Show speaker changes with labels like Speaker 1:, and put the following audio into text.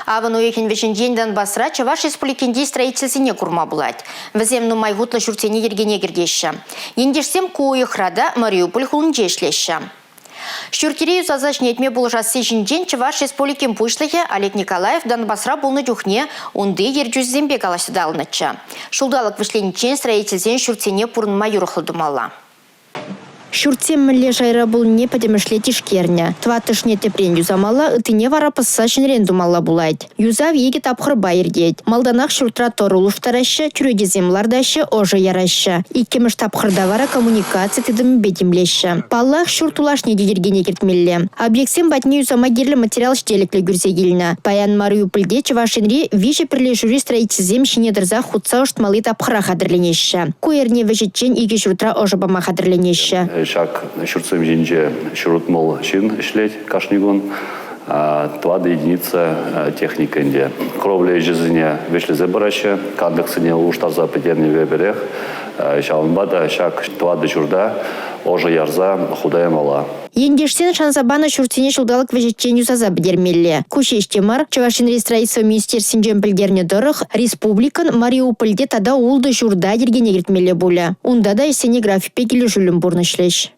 Speaker 1: Аван уехен вешен ден басра Чаваш республикенде строительсене курма булать. Візем нумай гутла шуртене ергене гердеші. Ендешсем куйықрада Мариуполь хулынже ешлеші. Шүртерею зазачне етме болжасы жінден Чаваш республикен пушлығы Олег Николаев Донбассра болны дюхне онды ержүззенбек аласыдалынычы. Шулдалық вішленчен строительсен шүртене пурынма юрықлы думалла.
Speaker 2: Шуртсем мілле жайра бұл не падемішле тишкерне. Тватышне тепрен юзамала ытыне вара пассашын думалла булайд. Юзав еге тапқыр байыр дейд. Малданақ шуртра торулуштарашы, түрегеземлардашы, ожы ярашы. Иккеміш тапқырда вара коммуникация тедім бетімлеші. Паллах шуртулашне дедергене кертмелле. Объектсем батне юзама герлі материал штелеклі гүрзегіліні. Паян Мариупольде Чавашинри виже пірлешури строительзем шинедірза хутса ұштмалы тапқыра қадырленеші. Куерне вежетчен иге шуртра ожы бама қадырленеші.
Speaker 3: Шак шуртсем жинже шурутмол шин ишлеть кашнигун, твада единица техника инде. Кровля жизни вешлизе бараще, кандексыне уштарза петерни веберех, шалынбада шак твада журда, ожа ярза худая мала.
Speaker 2: Ендешсен шансабана шуртене шулдалық вежетчен юзаза бідермелле. Кушештемар, Чавашин строительство министерсінжен білдерне дұрық, республикан Мариупольде тада улды журда ергене кертмелле бұля. Унда да есене графипе келі жүлім бұрнышлеш.